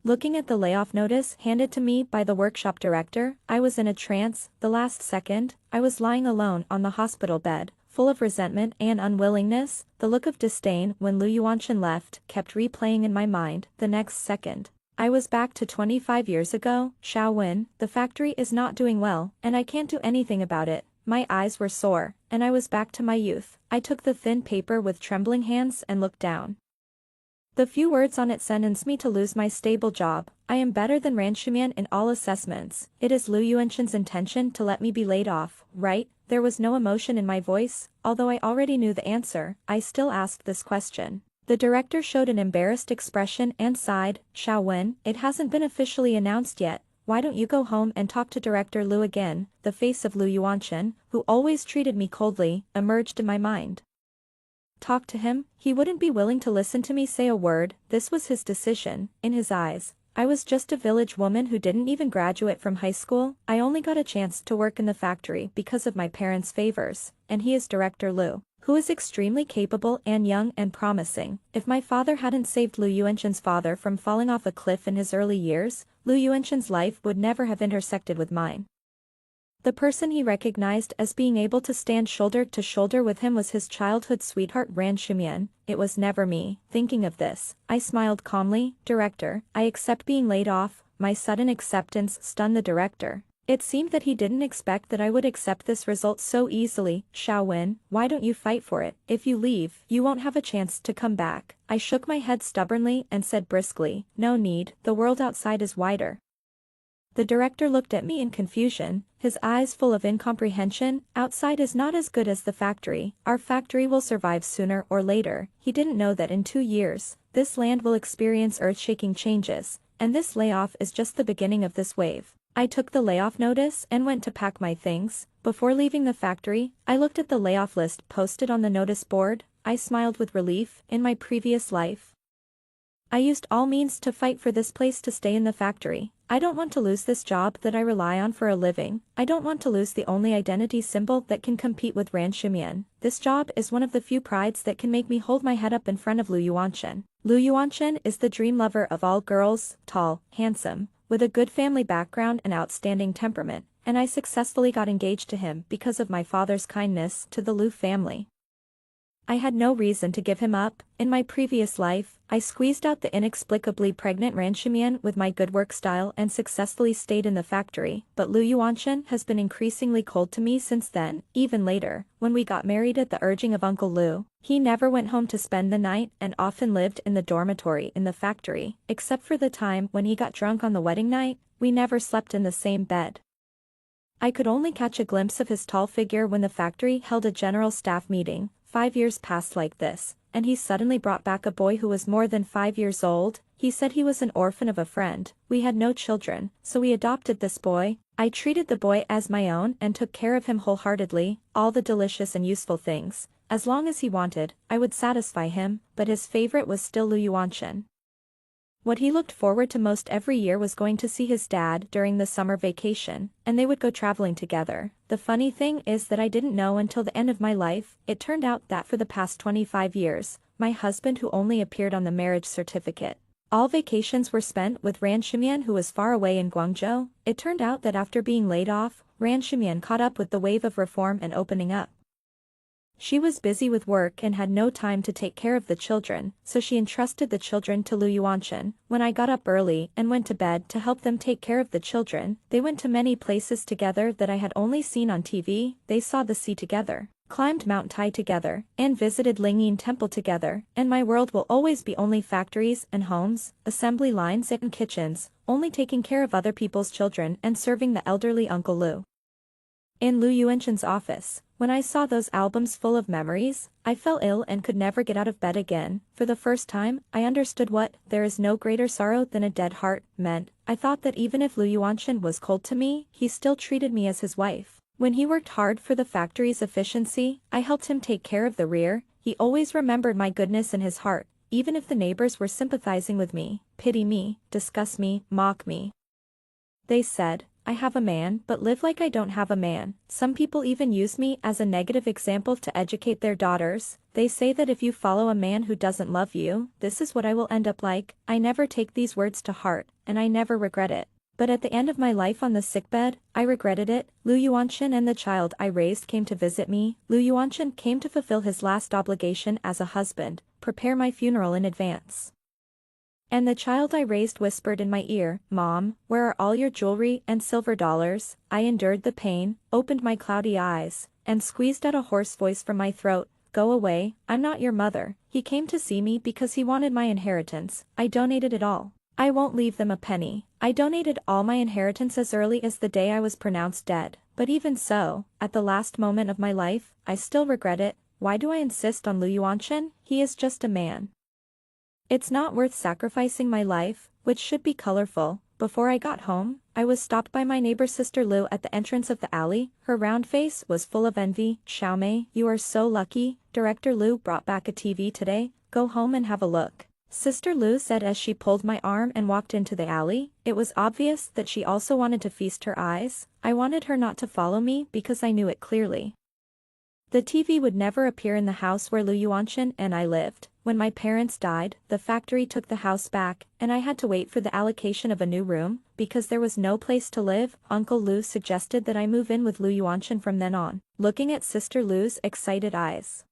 Looking at the layoff notice handed to me by the workshop director, I was in a trance. The last second, I was lying alone on the hospital bed, full of resentment and unwillingness. The look of disdain when Lu Yuanchen left kept replaying in my mind. The next second, I was back to 25 years ago. Xiaowen, the factory is not doing well, and I can't do anything about it. My eyes were sore, and I was back to my youth. I took the thin paper with trembling hands and looked down. The few words on it sentenced me to lose my stable job. I am better than Ran Shumian in all assessments. It is Lu Yuanchen's intention to let me be laid off, right? There was no emotion in my voice, although I already knew the answer. I still asked this question. The director showed an embarrassed expression and sighed. Xiaowen, it hasn't been officially announced yet. Why don't you go home and talk to Director Lu again? The face of Lu Yuanchen, who always treated me coldly, emerged in my mind. Talk to him? He wouldn't be willing to listen to me say a word. This was his decision. In his eyes, I was just a village woman who didn't even graduate from high school. I only got a chance to work in the factory because of my parents' favors, and he is Director Lu, who is extremely capable and young and promising. If my father hadn't saved Lu Yuanchen's father from falling off a cliff in his early years, Lu Yuanchen's life would never have intersected with mine. The person he recognized as being able to stand shoulder to shoulder with him was his childhood sweetheart Ran Shumian. It was never me. Thinking of this, I smiled calmly. Director, I accept being laid off. My sudden acceptance stunned the director. It seemed that he didn't expect that I would accept this result so easily. Xiaowen, why don't you fight for it? If you leave, you won't have a chance to come back. I shook my head stubbornly and said briskly, no need, the world outside is wider. The director looked at me in confusion, his eyes full of incomprehension. Outside is not as good as the factory. Our factory will survive sooner or later. He didn't know that in 2 years, this land will experience earth-shaking changes, and this layoff is just the beginning of this wave. I took the layoff notice and went to pack my things. Before leaving the factory, I looked at the layoff list posted on the notice board. I smiled with relief. In my previous life, I used all means to fight for this place to stay in the factory. I don't want to lose this job that I rely on for a living. I don't want to lose the only identity symbol that can compete with Ran Shumian. This job is one of the few prides that can make me hold my head up in front of Lu Yuanchen. Lu Yuanchen is the dream lover of all girls, tall, handsome, with a good family background and outstanding temperament, and I successfully got engaged to him because of my father's kindness to the Lu family. I had no reason to give him up. In my previous life, I squeezed out the inexplicably pregnant Ran Shumian with my good work style and successfully stayed in the factory, but Lu Yuanchen has been increasingly cold to me since then. Even later, when we got married at the urging of Uncle Lu, he never went home to spend the night and often lived in the dormitory in the factory. Except for the time when he got drunk on the wedding night, we never slept in the same bed. I could only catch a glimpse of his tall figure when the factory held a general staff meeting. 5 years passed like this, and he suddenly brought back a boy who was more than 5 years old. He said he was an orphan of a friend. We had no children, so we adopted this boy. I treated the boy as my own and took care of him wholeheartedly, all the delicious and useful things. As long as he wanted, I would satisfy him, but his favorite was still Lu Yuanchen. What he looked forward to most every year was going to see his dad during the summer vacation, and they would go traveling together. The funny thing is that I didn't know until the end of my life. It turned out that for the past 25 years, my husband who only appeared on the marriage certificate, all vacations were spent with Ran Shumian who was far away in Guangzhou. It turned out that after being laid off, Ran Shumian caught up with the wave of reform and opening up. She was busy with work and had no time to take care of the children, so she entrusted the children to Lu Yuanchen. When I got up early and went to bed to help them take care of the children, they went to many places together that I had only seen on TV. They saw the sea together, climbed Mount Tai together, and visited Lingyin Temple together. And my world will always be only factories and homes, assembly lines and kitchens, only taking care of other people's children and serving the elderly Uncle Lu. In Lu Yuanchen's office, when I saw those albums full of memories, I fell ill and could never get out of bed again. For the first time, I understood what "there is no greater sorrow than a dead heart" meant. I thought that even if Lu Yuanchen was cold to me, he still treated me as his wife. When he worked hard for the factory's efficiency, I helped him take care of the rear. He always remembered my goodness in his heart, even if the neighbors were sympathizing with me, pity me, discuss me, mock me. They said, I have a man but live like I don't have a man. Some people even use me as a negative example to educate their daughters. They say that if you follow a man who doesn't love you, this is what I will end up like. I never take these words to heart, and I never regret it. But at the end of my life on the sickbed, I regretted it. Lu Yuanshan and the child I raised came to visit me. Lu Yuanshan came to fulfill his last obligation as a husband, prepare my funeral in advance. And the child I raised whispered in my ear, "Mom, where are all your jewelry and silver dollars?" I endured the pain, opened my cloudy eyes, and squeezed out a hoarse voice from my throat, "Go away, I'm not your mother." He came to see me because he wanted my inheritance. I donated it all. I won't leave them a penny. I donated all my inheritance as early as the day I was pronounced dead. But even so, at the last moment of my life, I still regret it. Why do I insist on Lu Yuanshan? He is just a man. It's not worth sacrificing my life, which should be colorful. Before I got home, I was stopped by my neighbor Sister Lu at the entrance of the alley. Her round face was full of envy. "Xiaomei, you are so lucky. Director Lu brought back a TV today. Go home and have a look," Sister Lu said as she pulled my arm and walked into the alley. It was obvious that she also wanted to feast her eyes. I wanted her not to follow me because I knew it clearly. The TV would never appear in the house where Lu Yuanshan and I lived. When my parents died, the factory took the house back, and I had to wait for the allocation of a new room. Because there was no place to live, Uncle Lu suggested that I move in with Lu Yuanshan from then on. Looking at Sister Lu's excited eyes,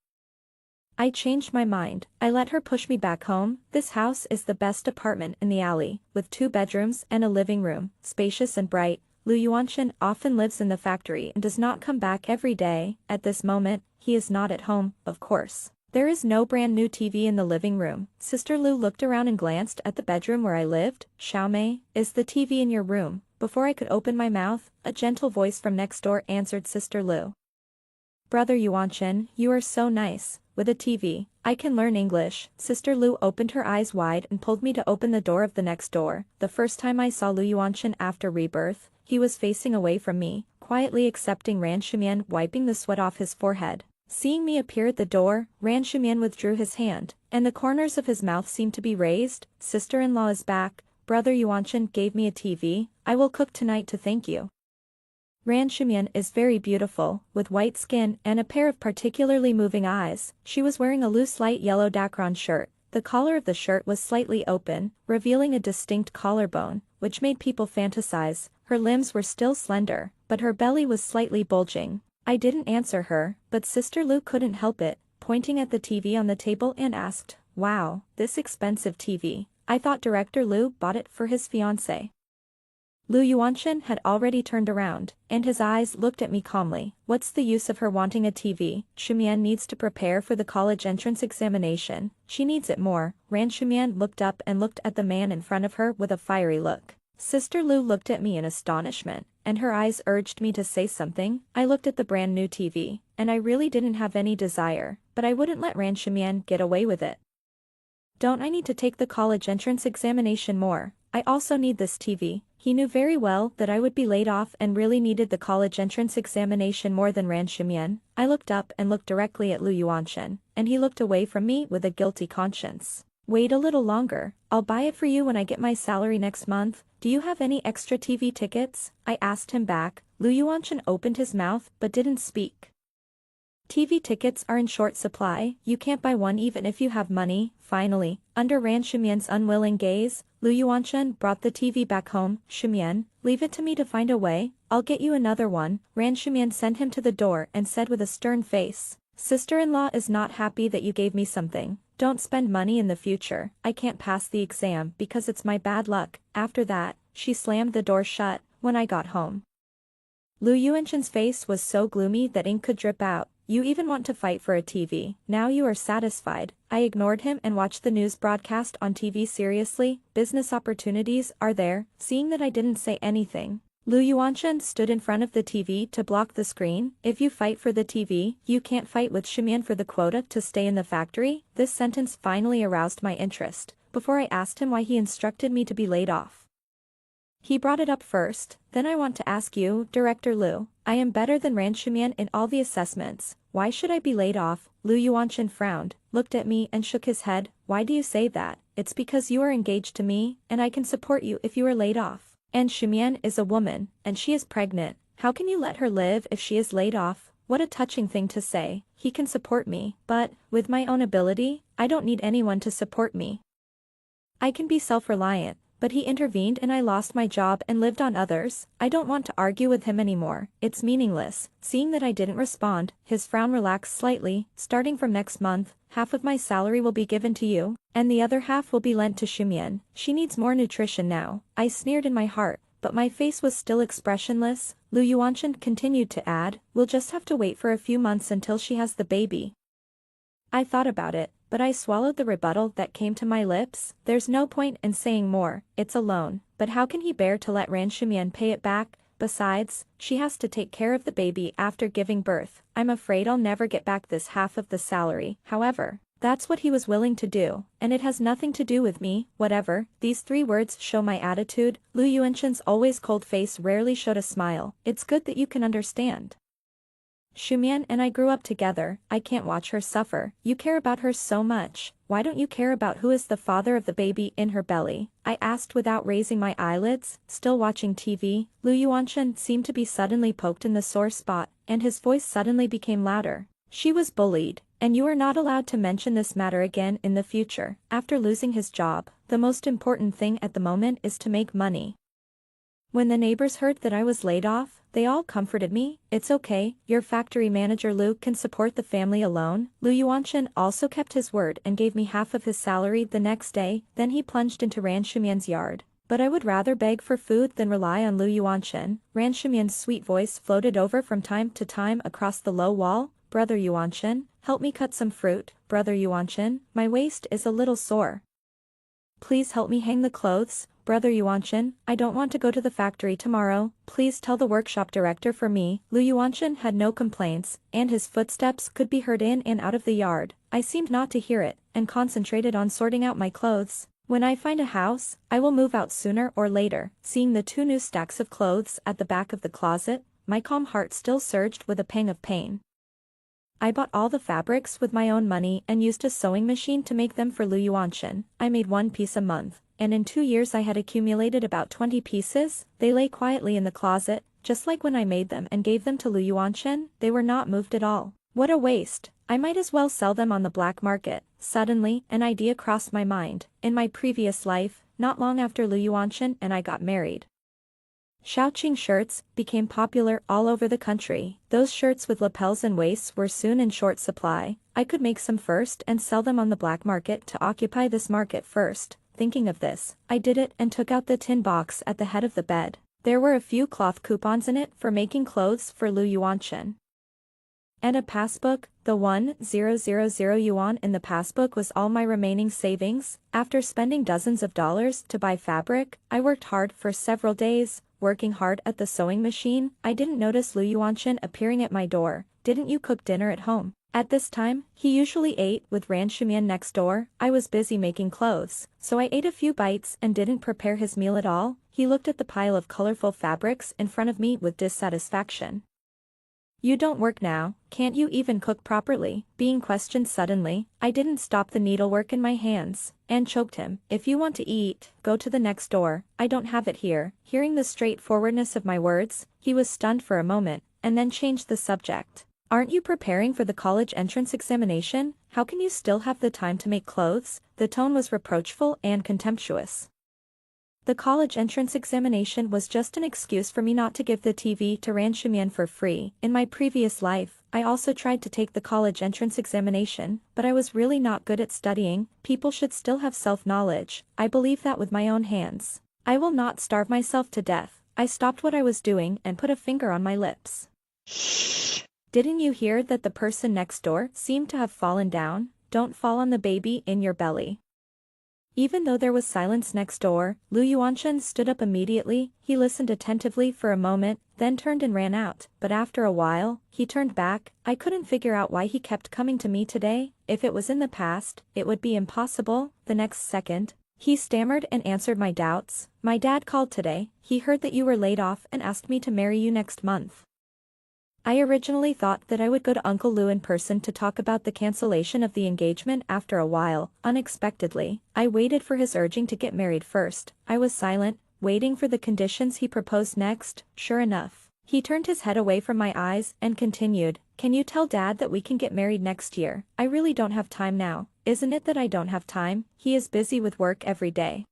I changed my mind. I let her push me back home. This house is the best apartment in the alley, with 2 bedrooms and a living room, spacious and bright. Lu Yuanshan often lives in the factory and does not come back every day. At this moment, he is not at home, of course. There is no brand new TV in the living room. Sister Lu looked around and glanced at the bedroom where I lived. "Xiaomei, is the TV in your room?" Before I could open my mouth, a gentle voice from next door answered Sister Lu. "Brother Yuanshan, you are so nice. With a TV, I can learn English." Sister Lu opened her eyes wide and pulled me to open the door of the next door. The first time I saw Lu Yuanshan after rebirth, he was facing away from me, quietly accepting Ran Shumian, wiping the sweat off his forehead. Seeing me appear at the door, Ran Shumian withdrew his hand, and the corners of his mouth seemed to be raised. "Sister-in-law is back. Brother Yuanshan gave me a TV. I will cook tonight to thank you." Ran Shumian is very beautiful, with white skin and a pair of particularly moving eyes. She was wearing a loose light yellow Dacron shirt. The collar of the shirt was slightly open, revealing a distinct collarbone, which made people fantasize. Her limbs were still slender, but her belly was slightly bulging. I didn't answer her, but Sister Lu couldn't help it, pointing at the TV on the table and asked, "Wow, this expensive TV. I thought Director Lu bought it for his fiancée." Lu Yuanshan had already turned around, and his eyes looked at me calmly. "What's the use of her wanting a TV? Shumian needs to prepare for the college entrance examination. She needs it more." Ran Shumian looked up and looked at the man in front of her with a fiery look. Sister Lu looked at me in astonishment, and her eyes urged me to say something. I looked at the brand new TV, and I really didn't have any desire, but I wouldn't let Ran Shumian get away with it. "Don't I need to take the college entrance examination more? I also need this TV." He knew very well that I would be laid off and really needed the college entrance examination more than Ran Shumian. I looked up and looked directly at Lu Yuanshan, and he looked away from me with a guilty conscience. "Wait a little longer. I'll buy it for you when I get my salary next month. Do you have any extra TV tickets?" I asked him back. Lu Yuanshan opened his mouth but didn't speak. "TV tickets are in short supply. You can't buy one even if you have money." Finally, under Ran Shumian's unwilling gaze, Lu Yuanshan brought the TV back home. "Shumian, leave it to me to find a way. I'll get you another one." Ran Shumian sent him to the door and said with a stern face, "Sister-in-law is not happy that you gave me something. Don't spend money in the future. I can't pass the exam because it's my bad luck." After that, she slammed the door shut. When I got home, Lu Yuanshan's face was so gloomy that ink could drip out. "You even want to fight for a TV. Now you are satisfied." I ignored him and watched the news broadcast on TV seriously. Business opportunities are there. Seeing that I didn't say anything, Lu Yuanshan stood in front of the TV to block the screen. "If you fight for the TV, you can't fight with Shumian for the quota to stay in the factory." This sentence finally aroused my interest. Before I asked him why he instructed me to be laid off, he brought it up first. "Then I want to ask you, Director Lu. I am better than Ran Shumian in all the assessments. Why should I be laid off?" Lu Yuanshan frowned, looked at me and shook his head. "Why do you say that?" "It's because you are engaged to me, and I can support you if you are laid off." And Shumian is a woman, and she is pregnant. How can you let her live if she is laid off? What a touching thing to say. He can support me, but, with my own ability, I don't need anyone to support me. I can be self-reliant, but he intervened and I lost my job and lived on others. I don't want to argue with him anymore, it's meaningless. Seeing that I didn't respond, his frown relaxed slightly. Starting from next month, half of my salary will be given to you, and the other half will be lent to Shumian. She needs more nutrition now. I sneered in my heart, but my face was still expressionless. Lu Yuanshan continued to add, we'll just have to wait for a few months until she has the baby. I thought about it, but I swallowed the rebuttal that came to my lips. There's no point in saying more, it's a loan, but how can he bear to let Ran Shumian pay it back? Besides, she has to take care of the baby after giving birth. I'm afraid I'll never get back this half of the salary. However, that's what he was willing to do, and it has nothing to do with me, whatever. These 3 words show my attitude. Lu Yuanshan's always cold face rarely showed a smile. It's good that you can understand. Shumian and I grew up together. I can't watch her suffer. You care about her so much. Why don't you care about who is the father of the baby in her belly? I asked without raising my eyelids, still watching TV. Lu Yuanshan seemed to be suddenly poked in the sore spot, and his voice suddenly became louder. She was bullied, and you are not allowed to mention this matter again in the future. After losing his job, the most important thing at the moment is to make money. When the neighbors heard that I was laid off, they all comforted me. It's okay, your factory manager Lu can support the family alone. Lu Yuanshan also kept his word and gave me half of his salary the next day. Then he plunged into Ran Shumian's yard. But I would rather beg for food than rely on Lu Yuanshan. Ran Shumian's sweet voice floated over from time to time across the low wall. Brother Yuanshan, help me cut some fruit. Brother Yuanshan, my waist is a little sore. Please help me hang the clothes. Brother Yuanshan, I don't want to go to the factory tomorrow. Please tell the workshop director for me. Lu Yuanshan had no complaints, and his footsteps could be heard in and out of the yard. I seemed not to hear it, and concentrated on sorting out my clothes. When I find a house, I will move out sooner or later. Seeing the 2 new stacks of clothes at the back of the closet, my calm heart still surged with a pang of pain. I bought all the fabrics with my own money and used a sewing machine to make them for Lu Yuanshan. I made 1 piece a month, and in 2 years I had accumulated about 20 pieces. They lay quietly in the closet, just like when I made them and gave them to Lu Yuanshan. They were not moved at all. What a waste. I might as well sell them on the black market. Suddenly, an idea crossed my mind. In my previous life, not long after Lu Yuanshan and I got married, Shaoqing shirts became popular all over the country. Those shirts with lapels and waists were soon in short supply. I could make some first and sell them on the black market to occupy this market first. Thinking of this, I did it and took out the tin box at the head of the bed. There were a few cloth coupons in it for making clothes for Lu Yuanshan. And a passbook. The 1,000 yuan in the passbook was all my remaining savings. After spending dozens of dollars to buy fabric, I worked hard for several days. Working hard at the sewing machine, I didn't notice Lu Yuanshan appearing at my door. Didn't you cook dinner at home? At this time, he usually ate with Ran Shumian next door. I was busy making clothes, so I ate a few bites and didn't prepare his meal at all. He looked at the pile of colorful fabrics in front of me with dissatisfaction. You don't work now, can't you even cook properly? Being questioned suddenly, I didn't stop the needlework in my hands, and choked him. If you want to eat, go to the next door, I don't have it here. Hearing the straightforwardness of my words, he was stunned for a moment, and then changed the subject. Aren't you preparing for the college entrance examination? How can you still have the time to make clothes? The tone was reproachful and contemptuous. The college entrance examination was just an excuse for me not to give the TV to Ran Shumian for free. In my previous life, I also tried to take the college entrance examination, but I was really not good at studying. People should still have self-knowledge. I believe that with my own hands. I will not starve myself to death. I stopped what I was doing and put a finger on my lips. Didn't you hear that the person next door seemed to have fallen down? Don't fall on the baby in your belly. Even though there was silence next door, Lu Yuanshan stood up immediately. He listened attentively for a moment, then turned and ran out. But after a while, he turned back. I couldn't figure out why he kept coming to me today. If it was in the past, it would be impossible. The next second, he stammered and answered my doubts. My dad called today. He heard that you were laid off and asked me to marry you next month. I originally thought that I would go to Uncle Lu in person to talk about the cancellation of the engagement after a while. Unexpectedly, I waited for his urging to get married first. I was silent, waiting for the conditions he proposed next. Sure enough, he turned his head away from my eyes and continued, "Can you tell Dad that we can get married next year? I really don't have time now." Isn't it that I don't have time? He is busy with work every day.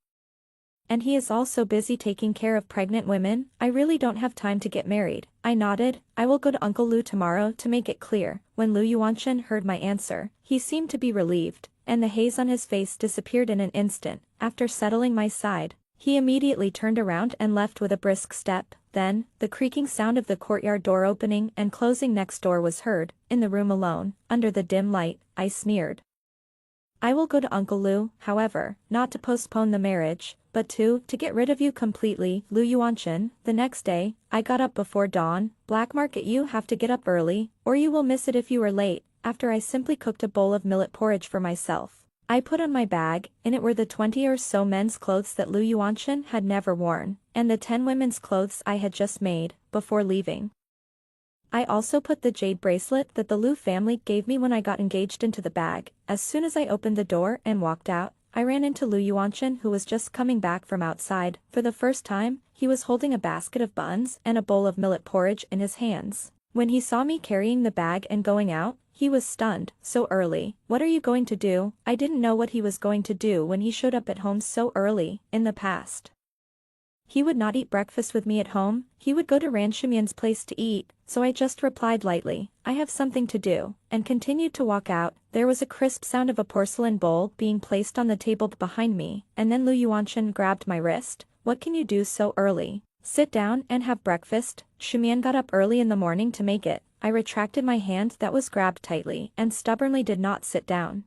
And he is also busy taking care of pregnant women. I really don't have time to get married. I nodded. I will go to Uncle Lu tomorrow to make it clear. When Lu Yuanchen heard my answer, he seemed to be relieved, and the haze on his face disappeared in an instant. After settling my side, he immediately turned around and left with a brisk step. Then, the creaking sound of the courtyard door opening and closing next door was heard. In the room alone, under the dim light, I sneered. I will go to Uncle Lu, however, not to postpone the marriage, but to get rid of you completely, Lu Yuanchen. The next day, I got up before dawn. Black market, you have to get up early, or you will miss it if you are late. After I simply cooked a bowl of millet porridge for myself, I put on my bag. In it were the 20 or so men's clothes that Lu Yuanchen had never worn, and the 10 women's clothes I had just made, before leaving. I also put the jade bracelet that the Lu family gave me when I got engaged into the bag. As soon as I opened the door and walked out, I ran into Lu Yuanchen, who was just coming back from outside. For the first time, he was holding a basket of buns and a bowl of millet porridge in his hands. When he saw me carrying the bag and going out, he was stunned. So early? What are you going to do? I didn't know what he was going to do when he showed up at home so early. In the past, he would not eat breakfast with me at home. He would go to Ran Shumian's place to eat, so I just replied lightly, "I have something to do," and continued to walk out. There was a crisp sound of a porcelain bowl being placed on the table behind me, and then Lu Yuanchen grabbed my wrist. "What can you do so early? Sit down and have breakfast." Shumian got up early in the morning to make it. I retracted my hand that was grabbed tightly and stubbornly did not sit down.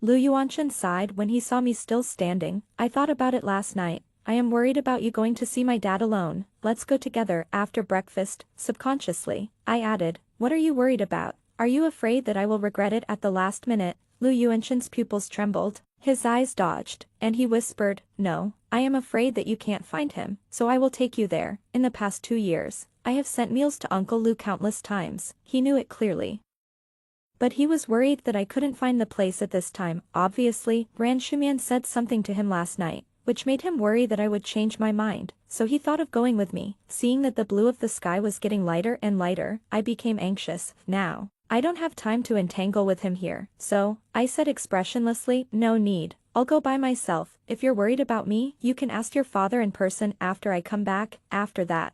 Lu Yuanchen sighed when he saw me still standing. "I thought about it last night. I am worried about you going to see my dad alone. Let's go together after breakfast." Subconsciously, I added, "What are you worried about? Are you afraid that I will regret it at the last minute?" Lu Yuanchen's pupils trembled. His eyes dodged, and he whispered, "No, I am afraid that you can't find him, so I will take you there. In the past 2 years, I have sent meals to Uncle Lu countless times." He knew it clearly. But he was worried that I couldn't find the place at this time. Obviously, Ran Shumian said something to him last night, which made him worry that I would change my mind, so he thought of going with me. Seeing that the blue of the sky was getting lighter and lighter, I became anxious. Now, I don't have time to entangle with him here, so, I said expressionlessly, "No need, I'll go by myself. If you're worried about me, you can ask your father in person after I come back." After that,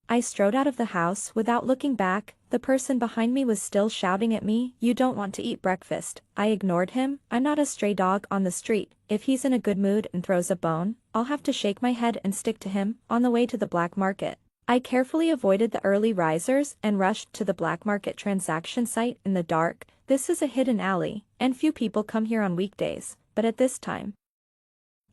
I strode out of the house without looking back. The person behind me was still shouting at me, "You don't want to eat breakfast." I ignored him. I'm not a stray dog on the street. If he's in a good mood and throws a bone, I'll have to shake my head and stick to him. On the way to the black market, I carefully avoided the early risers and rushed to the black market transaction site in the dark. This is a hidden alley, and few people come here on weekdays, but at this time,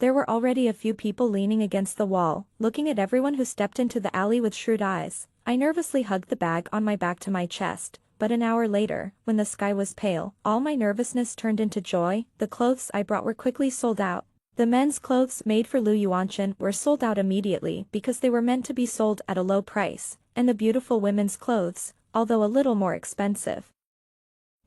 there were already a few people leaning against the wall, looking at everyone who stepped into the alley with shrewd eyes. I nervously hugged the bag on my back to my chest, but an hour later, when the sky was pale, all my nervousness turned into joy. The clothes I brought were quickly sold out. The men's clothes made for Lu Yuanchen were sold out immediately because they were meant to be sold at a low price, and the beautiful women's clothes, although a little more expensive,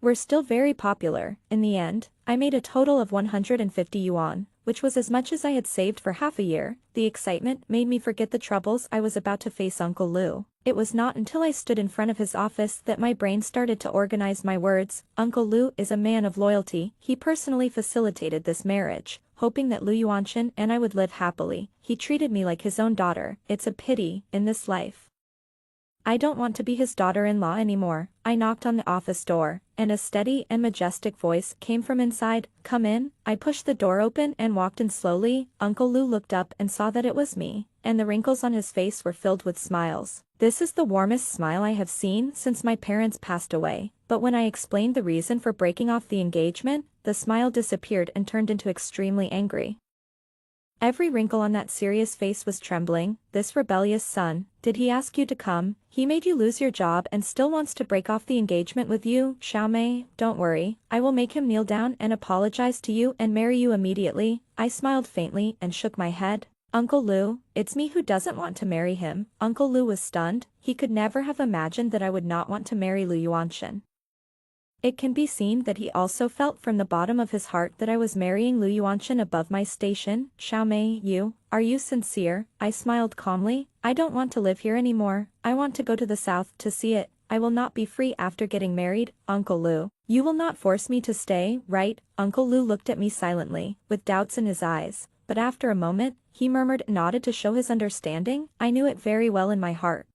were still very popular. In the end, I made a total of 150 yuan, which was as much as I had saved for half a year. The excitement made me forget the troubles I was about to face Uncle Lu. It was not until I stood in front of his office that my brain started to organize my words. Uncle Lu is a man of loyalty. He personally facilitated this marriage, hoping that Lu Yuanchen and I would live happily. He treated me like his own daughter. It's a pity, in this life, I don't want to be his daughter-in-law anymore. I knocked on the office door, and a steady and majestic voice came from inside. "Come in." I pushed the door open and walked in slowly. Uncle Lu looked up and saw that it was me, and the wrinkles on his face were filled with smiles. This is the warmest smile I have seen since my parents passed away. But when I explained the reason for breaking off the engagement, the smile disappeared and turned into extremely angry. Every wrinkle on that serious face was trembling. "This rebellious son, did he ask you to come? He made you lose your job and still wants to break off the engagement with you?" "Xiaomei, don't worry, I will make him kneel down and apologize to you and marry you immediately." I smiled faintly and shook my head. "Uncle Lu, it's me who doesn't want to marry him." Uncle Lu was stunned. He could never have imagined that I would not want to marry Lu Yuanchen. It can be seen that he also felt from the bottom of his heart that I was marrying Lu Yuanshan above my station. Xiaomei, are you sincere? I smiled calmly. I don't want to live here anymore. I want to go to the south to see it. I will not be free after getting married, Uncle Lu. You will not force me to stay, right? Uncle Lu looked at me silently, with doubts in his eyes, but after a moment, he murmured and nodded to show his understanding. I knew it very well in my heart.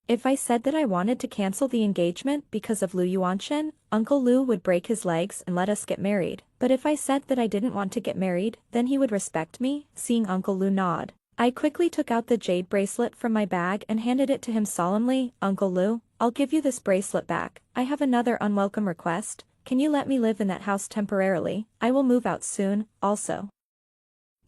If I said that I wanted to cancel the engagement because of Lu Yuanshan, Uncle Lu would break his legs and let us get married. But if I said that I didn't want to get married, then he would respect me. Seeing Uncle Lu nod, I quickly took out the jade bracelet from my bag and handed it to him solemnly. Uncle Lu, I'll give you this bracelet back. I have another unwelcome request. Can you let me live in that house temporarily? I will move out soon, also.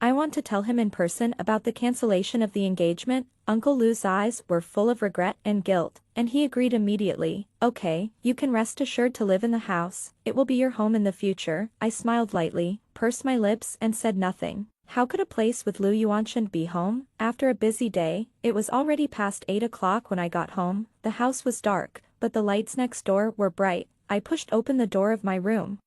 I want to tell him in person about the cancellation of the engagement. Uncle Lu's eyes were full of regret and guilt, and he agreed immediately. Okay, you can rest assured to live in the house. It will be your home in the future. I smiled lightly, pursed my lips and said nothing. How could a place with Lu Yuanshan be home? After a busy day, it was already past 8 o'clock when I got home. The house was dark, but the lights next door were bright. I pushed open the door of my room,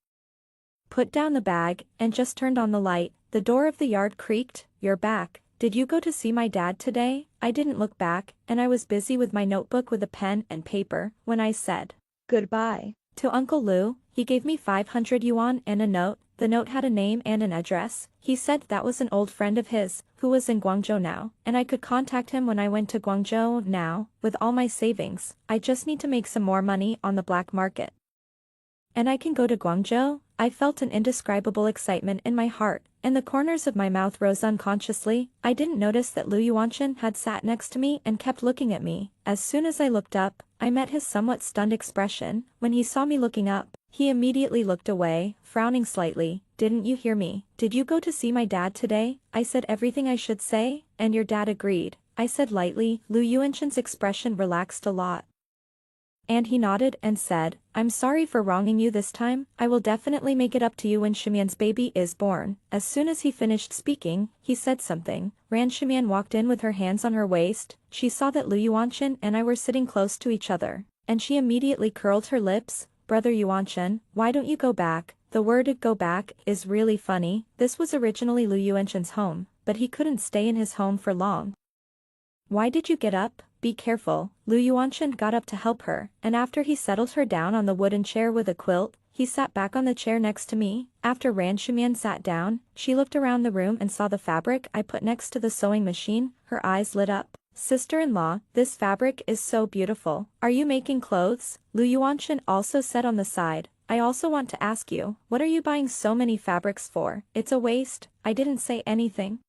put down the bag, and just turned on the light. The door of the yard creaked. You're back. Did you go to see my dad today? I didn't look back, and I was busy with my notebook with a pen and paper, when I said goodbye to Uncle Lu. He gave me 500 yuan and a note. The note had a name and an address. He said that was an old friend of his, who was in Guangzhou now, and I could contact him when I went to Guangzhou now, with all my savings. I just need to make some more money on the black market, and I can go to Guangzhou. I felt an indescribable excitement in my heart, and the corners of my mouth rose unconsciously. I didn't notice that Lu Yuanshan had sat next to me and kept looking at me. As soon as I looked up, I met his somewhat stunned expression. When he saw me looking up, he immediately looked away, frowning slightly. Didn't you hear me? Did you go to see my dad today? I said everything I should say, and your dad agreed. I said lightly. Lu Yuanshan's expression relaxed a lot, and he nodded and said, I'm sorry for wronging you this time. I will definitely make it up to you when Shimian's baby is born. As soon as he finished speaking, he said something. Ran Shimian walked in with her hands on her waist. She saw that Lu Yuanshan and I were sitting close to each other, and she immediately curled her lips. Brother Yuanshan, why don't you go back? The word go back is really funny. This was originally Lu Yuanshan's home, but he couldn't stay in his home for long. Why did you get up? Be careful. Lu Yuanshan got up to help her, and after he settled her down on the wooden chair with a quilt, he sat back on the chair next to me. After Ran Shimian sat down, she looked around the room and saw the fabric I put next to the sewing machine. Her eyes lit up. Sister-in-law, this fabric is so beautiful. Are you making clothes? Lu Yuanshan also said on the side. I also want to ask you, what are you buying so many fabrics for? It's a waste. I didn't say anything,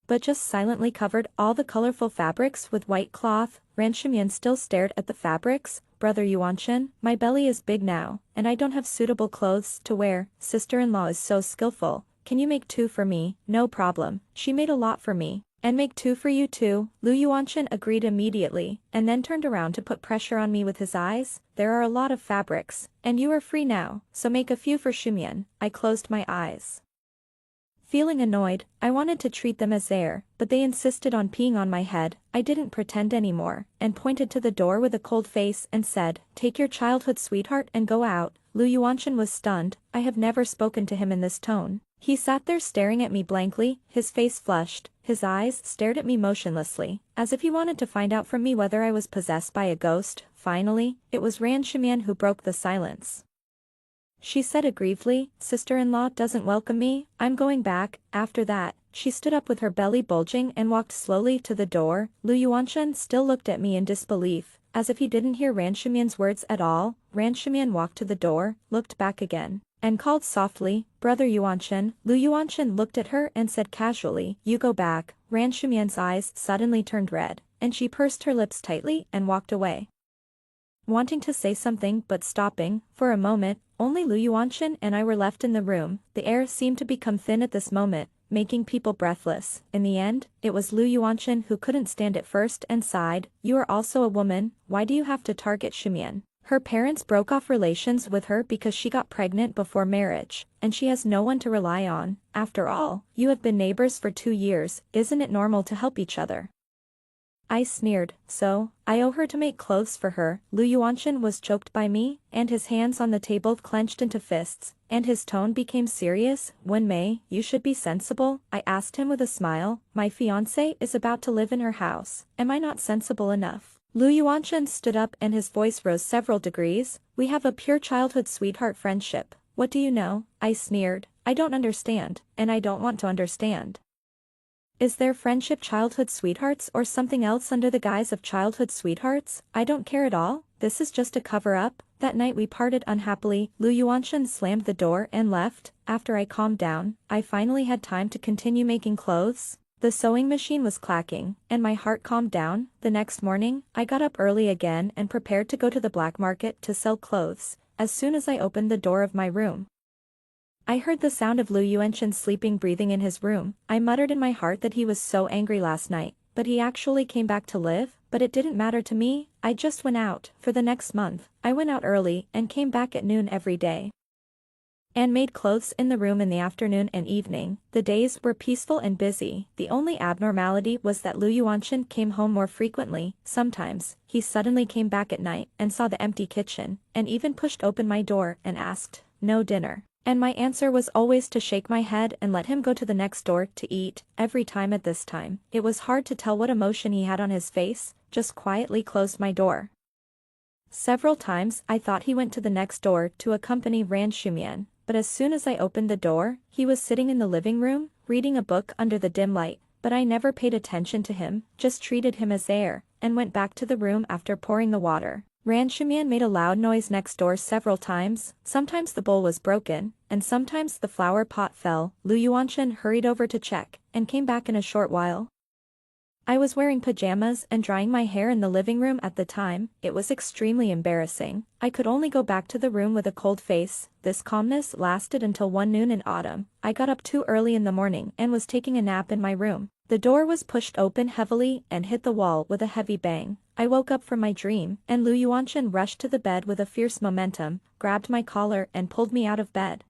but just silently covered all the colorful fabrics with white cloth. Ran Shimian still stared at the fabrics. Brother Yuanshan, my belly is big now, and I don't have suitable clothes to wear. Sister-in-law is so skillful. Can you make 2 for me? No problem. She made a lot for me. And make 2 for you too. Lu Yuanshan agreed immediately, and then turned around to put pressure on me with his eyes. There are a lot of fabrics, and you are free now, so make a few for Shimian. I closed my eyes, feeling annoyed. I wanted to treat them as air, but they insisted on peeing on my head. I didn't pretend anymore, and pointed to the door with a cold face and said, take your childhood sweetheart and go out. Lu Yuanshan was stunned. I have never spoken to him in this tone. He sat there staring at me blankly, his face flushed, his eyes stared at me motionlessly, as if he wanted to find out from me whether I was possessed by a ghost. Finally, it was Ran Shimian who broke the silence. She said aggrievedly, sister-in-law doesn't welcome me, I'm going back. After that, she stood up with her belly bulging and walked slowly to the door. Lu Yuanshan still looked at me in disbelief, as if he didn't hear Ran Shimian's words at all. Ran Shimian walked to the door, looked back again, and called softly, Brother Yuanshan. Lu Yuanshan looked at her and said casually, you go back. Ran Shimian's eyes suddenly turned red, and she pursed her lips tightly and walked away, wanting to say something but stopping. For a moment, only Lu Yuanshan and I were left in the room. The air seemed to become thin at this moment, making people breathless. In the end, it was Lu Yuanshan who couldn't stand it first and sighed, you are also a woman, why do you have to target Shimian? Her parents broke off relations with her because she got pregnant before marriage, and she has no one to rely on. After all, you have been neighbors for 2 years, isn't it normal to help each other? I sneered, so, I owe her to make clothes for her. Lu Yuanshan was choked by me, and his hands on the table clenched into fists, and his tone became serious. Wen-mei, you should be sensible, I asked him with a smile. My fiancé is about to live in her house, am I not sensible enough? Lu Yuanshan stood up and his voice rose several degrees. We have a pure childhood sweetheart friendship. What do you know? I sneered. I don't understand, and I don't want to understand. Is there friendship childhood sweethearts or something else under the guise of childhood sweethearts? I don't care at all, this is just a cover-up. That night we parted unhappily. Lu Yuanshan slammed the door and left. After I calmed down, I finally had time to continue making clothes. The sewing machine was clacking, and my heart calmed down. The next morning, I got up early again and prepared to go to the black market to sell clothes. As soon as I opened the door of my room, I heard the sound of Lu Yuanshan sleeping breathing in his room. I muttered in my heart that he was so angry last night, but he actually came back to live. But it didn't matter to me, I just went out. For the next month, I went out early and came back at noon every day, and made clothes in the room in the afternoon and evening. The days were peaceful and busy. The only abnormality was that Lu Yuanshan came home more frequently. Sometimes, he suddenly came back at night and saw the empty kitchen, and even pushed open my door and asked, "No dinner?" And my answer was always to shake my head and let him go to the next door to eat. Every time at this time, it was hard to tell what emotion he had on his face, just quietly closed my door. Several times I thought he went to the next door to accompany Ran Shumian, but as soon as I opened the door, he was sitting in the living room, reading a book under the dim light. But I never paid attention to him, just treated him as air, and went back to the room after pouring the water. Ran Shumian made a loud noise next door several times. Sometimes the bowl was broken, and sometimes the flower pot fell. Lu Yuanshan hurried over to check, and came back in a short while. I was wearing pajamas and drying my hair in the living room at the time. It was extremely embarrassing. I could only go back to the room with a cold face. This calmness lasted until one noon in autumn. I got up too early in the morning and was taking a nap in my room. The door was pushed open heavily and hit the wall with a heavy bang. I woke up from my dream, and Lu Yuanshan rushed to the bed with a fierce momentum, grabbed my collar and pulled me out of bed.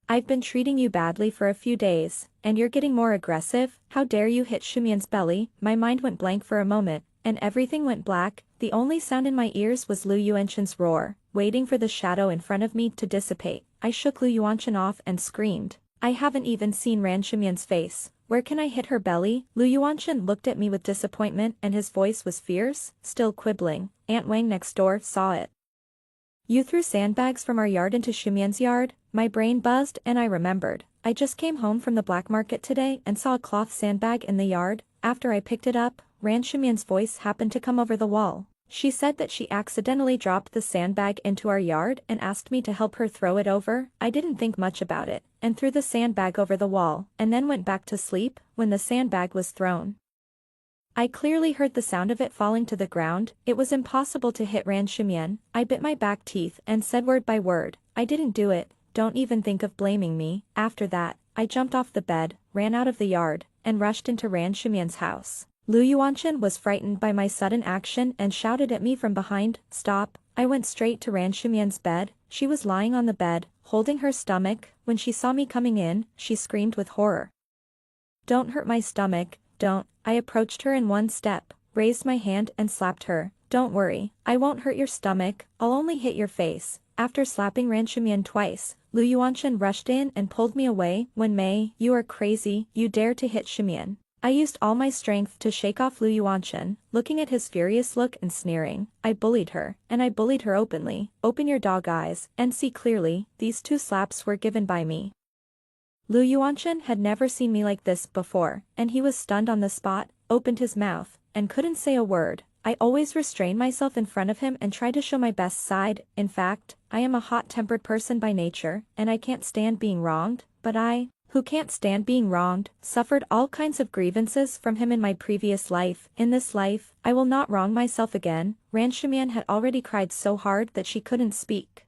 "I've been treating you badly for a few days, and you're getting more aggressive. How dare you hit Shumian's belly?" My mind went blank for a moment, and everything went black. The only sound in my ears was Lu Yuanshan's roar. Waiting for the shadow in front of me to dissipate, I shook Lu Yuanshan off and screamed. "I haven't even seen Ran Shumian's face. Where can I hit her belly?" Lu Yuanshan looked at me with disappointment and his voice was fierce, still quibbling. Aunt Wang next door saw it. "You threw sandbags from our yard into Shumian's yard?" My brain buzzed and I remembered. I just came home from the black market today and saw a cloth sandbag in the yard. After I picked it up, Ran Shumian's voice happened to come over the wall. She said that she accidentally dropped the sandbag into our yard and asked me to help her throw it over. I didn't think much about it, and threw the sandbag over the wall, and then went back to sleep. When the sandbag was thrown, I clearly heard the sound of it falling to the ground. It was impossible to hit Ran Shumian. I bit my back teeth and said word by word, "I didn't do it, don't even think of blaming me." After that, I jumped off the bed, ran out of the yard, and rushed into Ran Shumian's house. Lu Yuanshan was frightened by my sudden action and shouted at me from behind, "Stop." I went straight to Ran Shumian's bed. She was lying on the bed, holding her stomach. When she saw me coming in, she screamed with horror. "Don't hurt my stomach, don't." I approached her in one step, raised my hand and slapped her. "Don't worry, I won't hurt your stomach, I'll only hit your face." After slapping Ran Shumian twice, Lu Yuanshan rushed in and pulled me away. "Wen-mei, you are crazy, you dare to hit Shumian." I used all my strength to shake off Lu Yuanshan. Looking at his furious look and sneering, I bullied her, and I bullied her openly. "Open your dog eyes, and see clearly." These 2 slaps were given by me. Lu Yuanshan had never seen me like this before, and he was stunned on the spot, opened his mouth, and couldn't say a word. I always restrain myself in front of him and try to show my best side. In fact, I am a hot-tempered person by nature, and I can't stand being wronged. But I, who can't stand being wronged, suffered all kinds of grievances from him in my previous life. In this life, I will not wrong myself again. Ran Shumian had already cried so hard that she couldn't speak,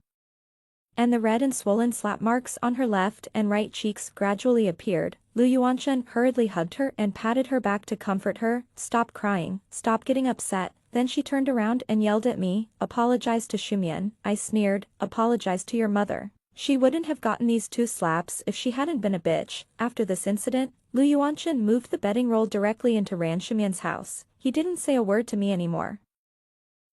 and the red and swollen slap marks on her left and right cheeks gradually appeared. Lu Yuanshan hurriedly hugged her and patted her back to comfort her. "Stop crying, stop getting upset." Then she turned around and yelled at me, "Apologize to Shumian." I sneered, "Apologize to your mother. She wouldn't have gotten these 2 slaps if she hadn't been a bitch." After this incident, Lu Yuanshan moved the bedding roll directly into Ran Shumian's house. he didn't say a word to me anymore.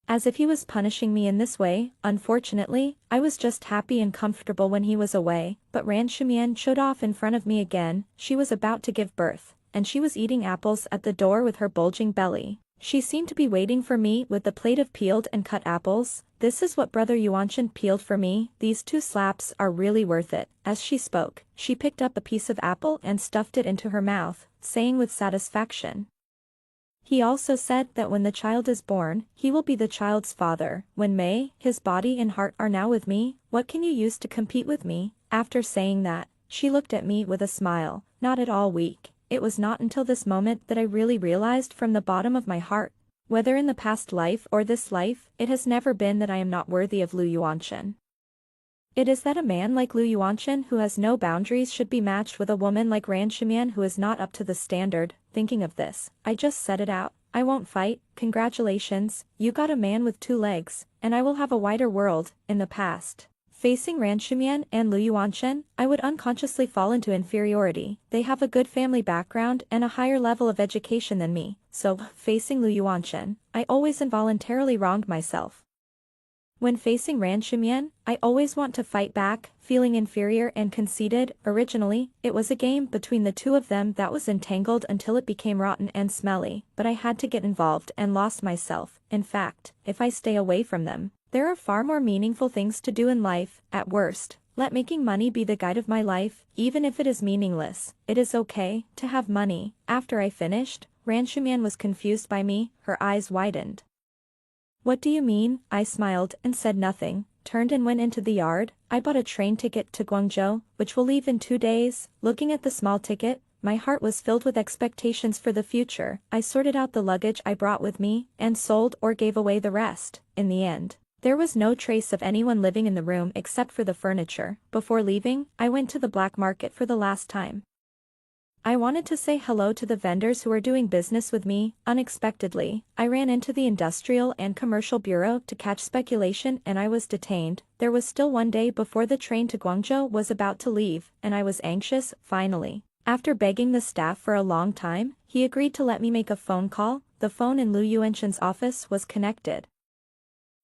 As if he was punishing me in this way. Unfortunately, I was just happy and comfortable when he was away, but Ran Shumian showed off in front of me again. She was about to give birth, and she was eating apples at the door with her bulging belly. She seemed to be waiting for me with the plate of peeled and cut apples. This is what Brother Yuanshan peeled for me. These 2 slaps are really worth it. As she spoke, she picked up a piece of apple and stuffed it into her mouth, saying with satisfaction. He also said that when the child is born, he will be the child's father. When May, his body and heart are now with me, what can you use to compete with me? After saying that, she looked at me with a smile, not at all weak. It was not until this moment that I really realized from the bottom of my heart, whether in the past life or this life, it has never been that I am not worthy of Lu Yuanshan. It is that a man like Lu Yuanshan who has no boundaries should be matched with a woman like Ran Shumian who is not up to the standard. Thinking of this, I just said it out. I won't fight. Congratulations, you got a man with 2 legs, and I will have a wider world. In the past, facing Ran Shumian and Lu Yuanshan, I would unconsciously fall into inferiority. They have a good family background and a higher level of education than me, so, facing Lu Yuanshan, I always involuntarily wronged myself. When facing Ran Shumian, I always want to fight back, feeling inferior and conceited. Originally, it was a game between the 2 of them that was entangled until it became rotten and smelly, but I had to get involved and lost myself. In fact, if I stay away from them, there are far more meaningful things to do in life. At worst, let making money be the guide of my life, even if it is meaningless. It is okay to have money. After I finished, Ran Shumian was confused by me, her eyes widened. What do you mean? I smiled and said nothing, turned and went into the yard. I bought a train ticket to Guangzhou, which will leave in 2 days. Looking at the small ticket, my heart was filled with expectations for the future. I sorted out the luggage I brought with me, and sold or gave away the rest. In the end, there was no trace of anyone living in the room except for the furniture. Before leaving, I went to the black market for the last time. I wanted to say hello to the vendors who were doing business with me. Unexpectedly, I ran into the Industrial and Commercial Bureau to catch speculation and I was detained. There was still 1 day before the train to Guangzhou was about to leave, and I was anxious. Finally, after begging the staff for a long time, he agreed to let me make a phone call. The phone in Lu Yuanshan's office was connected.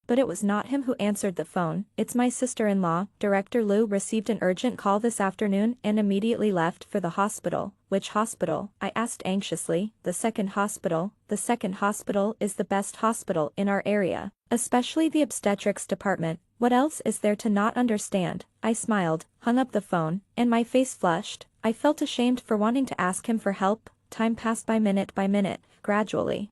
But it was not him who answered the phone. It's my sister-in-law. Director Lu received an urgent call this afternoon and immediately left for the hospital. Which hospital? I asked anxiously. The second hospital. The second hospital is the best hospital in our area, especially the obstetrics department. What else is there to not understand? I smiled, hung up the phone, and my face flushed. I felt ashamed for wanting to ask him for help. Time passed by minute, gradually.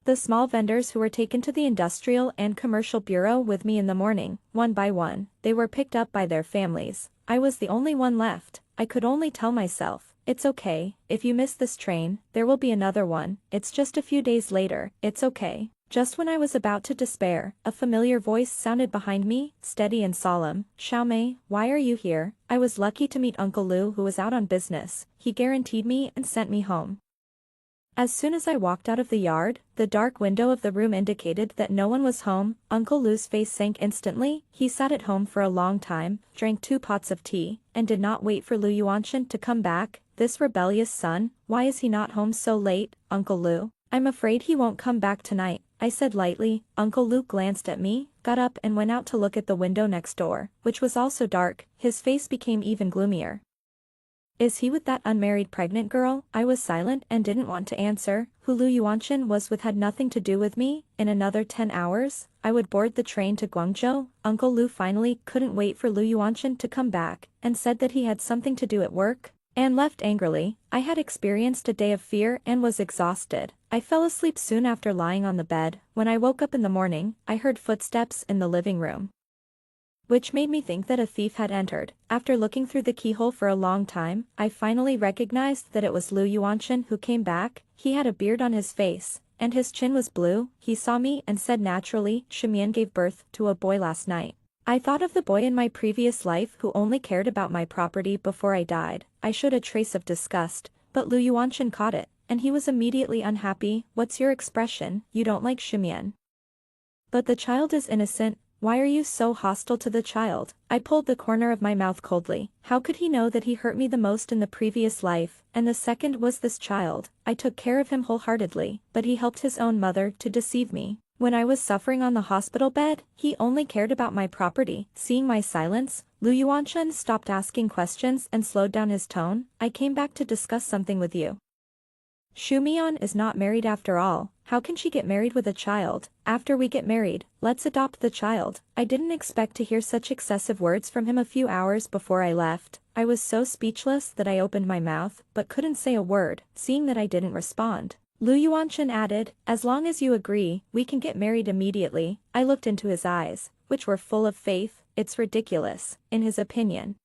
The small vendors who were taken to the Industrial and Commercial Bureau with me in the morning, one by one, they were picked up by their families. I was the only one left. I could only tell myself, it's okay, if you miss this train, there will be another one. It's just a few days later, it's okay. Just when I was about to despair, a familiar voice sounded behind me, steady and solemn. Xiaomei, why are you here? I was lucky to meet Uncle Lu who was out on business. He guaranteed me and sent me home. As soon as I walked out of the yard, the dark window of the room indicated that no one was home. Uncle Lu's face sank instantly. He sat at home for a long time, drank 2 pots of tea, and did not wait for Lu Yuanshan to come back. This rebellious son, why is he not home so late? Uncle Lu, I'm afraid he won't come back tonight, I said lightly. Uncle Lu glanced at me, got up and went out to look at the window next door, which was also dark. His face became even gloomier. Is he with that unmarried pregnant girl? I was silent and didn't want to answer. Who Lu Yuanshan was with had nothing to do with me. In another 10 hours, I would board the train to Guangzhou. Uncle Lu finally couldn't wait for Lu Yuanshan to come back, and said that he had something to do at work, and left angrily. I had experienced a day of fear and was exhausted. I fell asleep soon after lying on the bed. When I woke up in the morning, I heard footsteps in the living room, which made me think that a thief had entered. After looking through the keyhole for a long time, I finally recognized that it was Lu Yuanshan who came back. He had a beard on his face, and his chin was blue. He saw me and said naturally, Shumian gave birth to a boy last night. I thought of the boy in my previous life who only cared about my property before I died. I showed a trace of disgust, but Lu Yuanshan caught it, and he was immediately unhappy. What's your expression? You don't like Shumian? But the child is innocent. Why are you so hostile to the child? I pulled the corner of my mouth coldly. How could he know that he hurt me the most in the previous life, and the second was this child? I took care of him wholeheartedly, but he helped his own mother to deceive me. When I was suffering on the hospital bed, he only cared about my property. Seeing my silence, Lu Yuanchen stopped asking questions and slowed down his tone. I came back to discuss something with you. Shu Mian is not married after all. How can she get married with a child? After we get married, let's adopt the child. I didn't expect to hear such excessive words from him a few hours before I left. I was so speechless that I opened my mouth, but couldn't say a word, seeing that I didn't respond. Lu Yuanchen added, as long as you agree, we can get married immediately. I looked into his eyes, which were full of faith. It's ridiculous, in his opinion.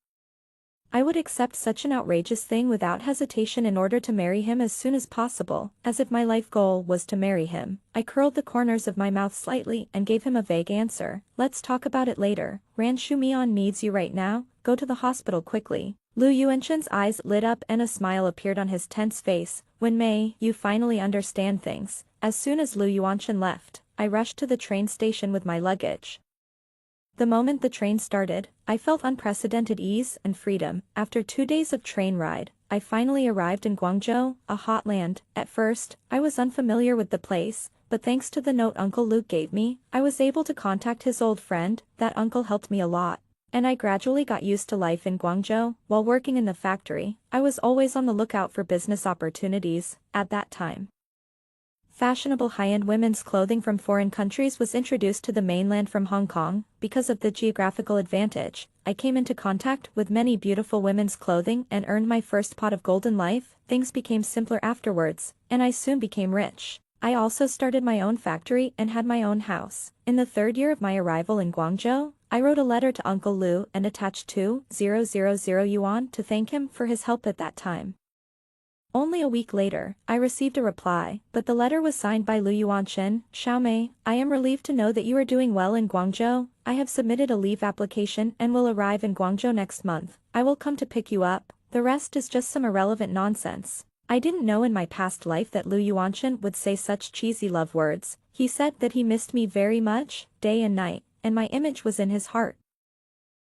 I would accept such an outrageous thing without hesitation in order to marry him as soon as possible, as if my life goal was to marry him. I curled the corners of my mouth slightly and gave him a vague answer. Let's talk about it later. Ran Shumian needs you right now. Go to the hospital quickly. Lu Yuanchen's eyes lit up and a smile appeared on his tense face. When May, you finally understand things. As soon as Lu Yuanchen left, I rushed to the train station with my luggage. The moment the train started, I felt unprecedented ease and freedom. After 2 days of train ride, I finally arrived in Guangzhou, a hot land. At first, I was unfamiliar with the place, but thanks to the note Uncle Luke gave me, I was able to contact his old friend. That uncle helped me a lot. And I gradually got used to life in Guangzhou. While working in the factory, I was always on the lookout for business opportunities. At that time, fashionable high-end women's clothing from foreign countries was introduced to the mainland from Hong Kong. Because of the geographical advantage, I came into contact with many beautiful women's clothing and earned my first pot of gold in life. Things became simpler afterwards, and I soon became rich. I also started my own factory and had my own house. In the 3rd year of my arrival in Guangzhou, I wrote a letter to Uncle Lu and attached 2,000 yuan to thank him for his help at that time. Only a week later, I received a reply, but the letter was signed by Lu Yuanchen. Xiaomei, I am relieved to know that you are doing well in Guangzhou. I have submitted a leave application and will arrive in Guangzhou next month. I will come to pick you up. The rest is just some irrelevant nonsense. I didn't know in my past life that Lu Yuanchen would say such cheesy love words. He said that he missed me very much, day and night, and my image was in his heart.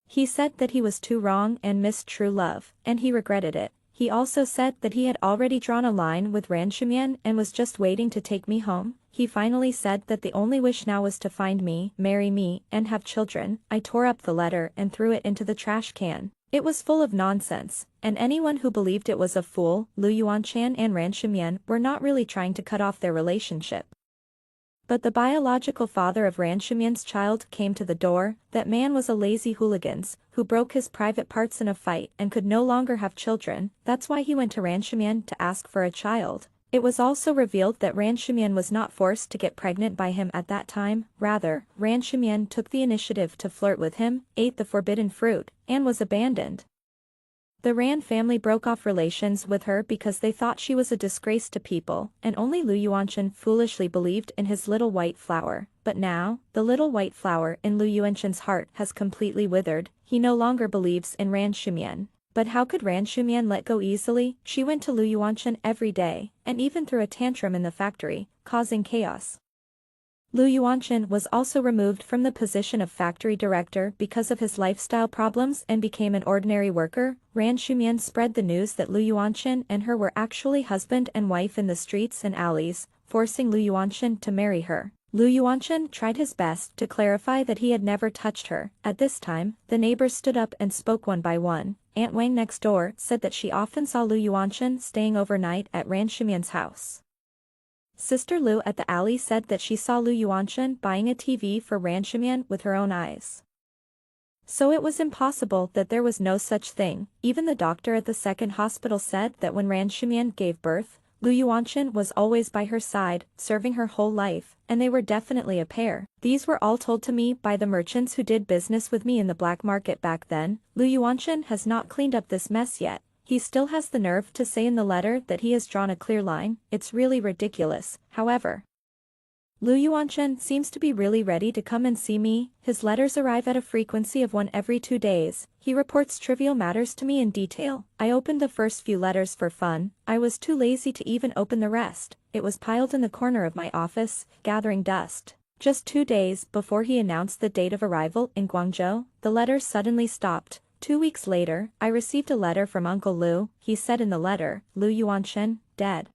He said that he was too wrong and missed true love, and he regretted it. He also said that he had already drawn a line with Ran Shumian and was just waiting to take me home. He finally said that the only wish now was to find me, marry me, and have children. I tore up the letter and threw it into the trash can. It was full of nonsense, and anyone who believed it was a fool. Lu Yuanchan and Ran Shumian were not really trying to cut off their relationship. But the biological father of Ran Shumian's child came to the door. That man was a lazy hooligan who broke his private parts in a fight and could no longer have children. That's why he went to Ran Shumian to ask for a child. It was also revealed that Ran Shumian was not forced to get pregnant by him at that time. Rather, Ran Shumian took the initiative to flirt with him, ate the forbidden fruit, and was abandoned. The Ran family broke off relations with her because they thought she was a disgrace to people, and only Lu Yuanchen foolishly believed in his little white flower. But now, the little white flower in Lu Yuanchen's heart has completely withered. He no longer believes in Ran Shumian. But how could Ran Shumian let go easily? She went to Lu Yuanchen every day, and even threw a tantrum in the factory, causing chaos. Lu Yuanchen was also removed from the position of factory director because of his lifestyle problems and became an ordinary worker. Ran Shumian spread the news that Lu Yuanchen and her were actually husband and wife in the streets and alleys, forcing Lu Yuanchen to marry her. Lu Yuanchen tried his best to clarify that he had never touched her. At this time, the neighbors stood up and spoke one by one. Aunt Wang next door said that she often saw Lu Yuanchen staying overnight at Ran Shumian's house. Sister Lu at the alley said that she saw Lu Yuanchen buying a TV for Ran Shumian with her own eyes. So it was impossible that there was no such thing. Even the doctor at the second hospital said that when Ran Shumian gave birth, Lu Yuanchen was always by her side, serving her whole life, and they were definitely a pair. These were all told to me by the merchants who did business with me in the black market back then. Lu Yuanchen has not cleaned up this mess yet. He still has the nerve to say in the letter that he has drawn a clear line. It's really ridiculous. However, Lu Yuanchen seems to be really ready to come and see me. His letters arrive at a frequency of 1 every 2 days. He reports trivial matters to me in detail. I opened the first few letters for fun. I was too lazy to even open the rest. It was piled in the corner of my office, gathering dust. Just 2 days before he announced the date of arrival in Guangzhou, the letter suddenly stopped. 2 weeks later, I received a letter from Uncle Lu. He said in the letter, Lu Yuanchen, dead.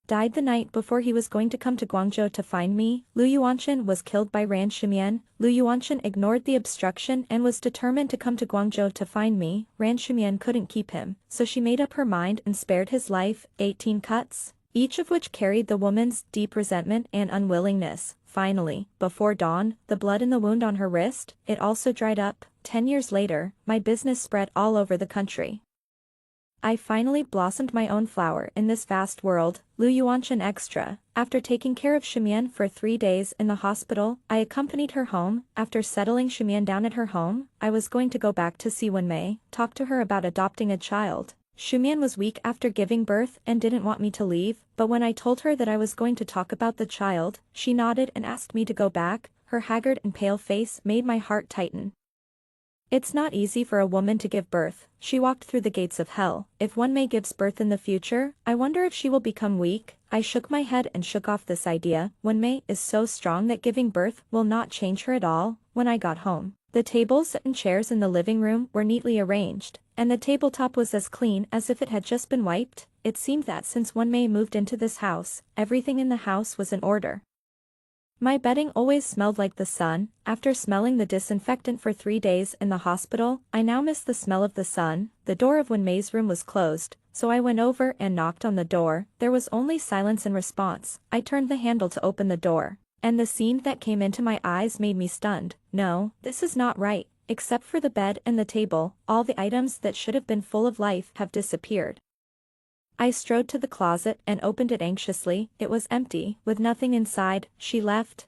Died the night before he was going to come to Guangzhou to find me. Lu Yuanchen was killed by Ran Shimian. Lu Yuanchen ignored the obstruction and was determined to come to Guangzhou to find me. Ran Shimian couldn't keep him, so she made up her mind and spared his life. 18 cuts, each of which carried the woman's deep resentment and unwillingness. Finally, before dawn, the blood in the wound on her wrist, it also dried up. 10 years later, my business spread all over the country. I finally blossomed my own flower in this vast world. Lu Yuanchen Extra. After taking care of Shimian for 3 days in the hospital, I accompanied her home. After settling Shimian down at her home, I was going to go back to see Wenmei, talk to her about adopting a child. Shimian was weak after giving birth and didn't want me to leave, but when I told her that I was going to talk about the child, she nodded and asked me to go back. Her haggard and pale face made my heart tighten. It's not easy for a woman to give birth. She walked through the gates of hell. If Wenmei gives birth in the future, I wonder if she will become weak. I shook my head and shook off this idea. Wenmei is so strong that giving birth will not change her at all. When I got home, the tables and chairs in the living room were neatly arranged, and the tabletop was as clean as if it had just been wiped. It seemed that since Wenmei moved into this house, everything in the house was in order. My bedding always smelled like the sun. After smelling the disinfectant for 3 days in the hospital, I now missed the smell of the sun. The door of Wenmei's room was closed, so I went over and knocked on the door. There was only silence in response. I turned the handle to open the door, and the scene that came into my eyes made me stunned. No, this is not right. Except for the bed and the table, all the items that should have been full of life have disappeared. I strode to the closet and opened it anxiously. It was empty, with nothing inside. She left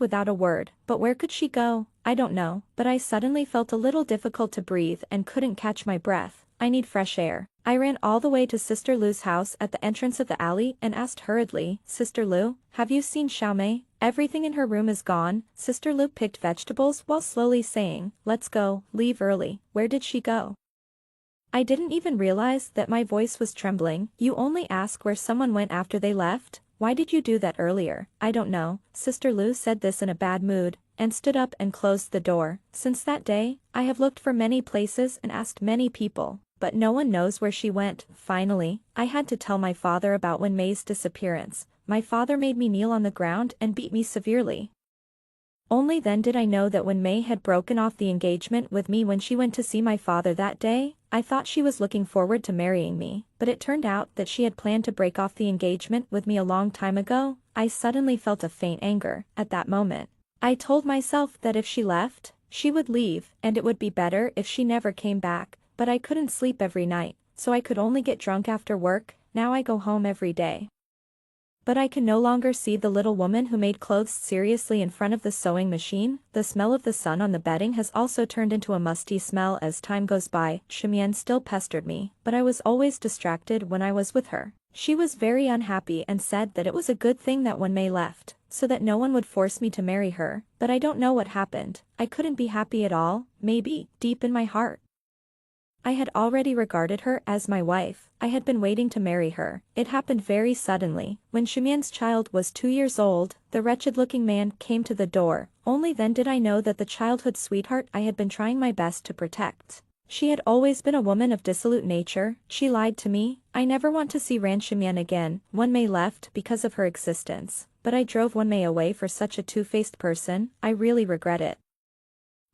without a word. But where could she go? I don't know, but I suddenly felt a little difficult to breathe and couldn't catch my breath. I need fresh air. I ran all the way to Sister Lu's house at the entrance of the alley and asked hurriedly, Sister Lu, have you seen Xiaomei? Everything in her room is gone. Sister Lu picked vegetables while slowly saying, let's go, leave early. Where did she go? I didn't even realize that my voice was trembling. You only ask where someone went after they left? Why did you do that earlier? I don't know. Sister Lu said this in a bad mood, and stood up and closed the door. Since that day, I have looked for many places and asked many people, but no one knows where she went. Finally, I had to tell my father about Wenmei's disappearance. My father made me kneel on the ground and beat me severely. Only then did I know that Wenmei had broken off the engagement with me when she went to see my father that day. I thought she was looking forward to marrying me, but it turned out that she had planned to break off the engagement with me a long time ago. I suddenly felt a faint anger. At that moment, I told myself that if she left, she would leave, and it would be better if she never came back. But I couldn't sleep every night, so I could only get drunk after work. Now I go home every day. But I can no longer see the little woman who made clothes seriously in front of the sewing machine. The smell of the sun on the bedding has also turned into a musty smell as time goes by. Shimian still pestered me, but I was always distracted when I was with her. She was very unhappy and said that it was a good thing that Wenmei left, so that no one would force me to marry her. But I don't know what happened. I couldn't be happy at all. Maybe, deep in my heart, I had already regarded her as my wife. I had been waiting to marry her. It happened very suddenly. When Shimian's child was 2 years old, the wretched-looking man came to the door. Only then did I know that the childhood sweetheart I had been trying my best to protect. She had always been a woman of dissolute nature. She lied to me. I never want to see Ran Shimian again. Wenmei left because of her existence, but I drove Wenmei away for such a two-faced person. I really regret it.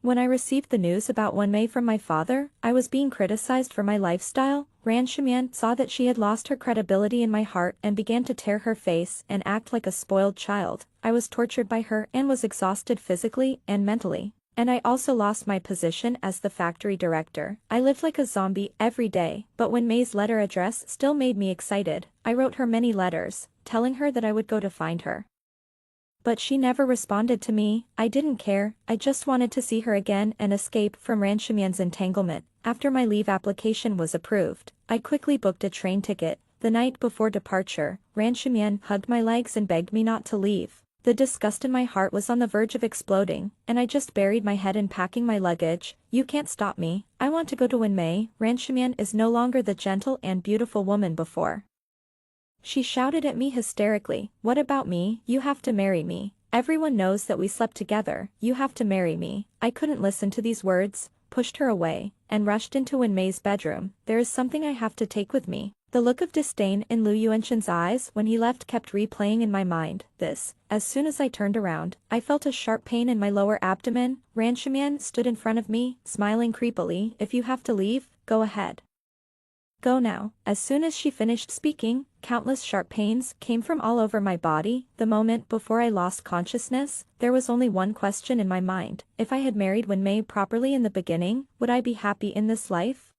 When I received the news about Wenmei from my father, I was being criticized for my lifestyle. Ran Shimian saw that she had lost her credibility in my heart and began to tear her face and act like a spoiled child. I was tortured by her and was exhausted physically and mentally. And I also lost my position as the factory director. I lived like a zombie every day, but Wenmei's letter address still made me excited. I wrote her many letters, telling her that I would go to find her. But she never responded to me. I didn't care. I just wanted to see her again and escape from Ran Shimian's entanglement. After my leave application was approved, I quickly booked a train ticket. The night before departure, Ran Shimian hugged my legs and begged me not to leave. The disgust in my heart was on the verge of exploding, and I just buried my head in packing my luggage. You can't stop me. I want to go to Wenmei. Ran Shimian is no longer the gentle and beautiful woman before. She shouted at me hysterically. What about me? You have to marry me. Everyone knows that we slept together, you have to marry me. I couldn't listen to these words, pushed her away, and rushed into Wenmei's bedroom. There is something I have to take with me. The look of disdain in Lu Yuanshan's eyes when he left kept replaying in my mind. As soon as I turned around, I felt a sharp pain in my lower abdomen. Ran Shimian stood in front of me, smiling creepily. If you have to leave, go ahead. Go now. As soon as she finished speaking, countless sharp pains came from all over my body. The moment before I lost consciousness, there was only one question in my mind. If I had married Wenmei properly in the beginning, would I be happy in this life?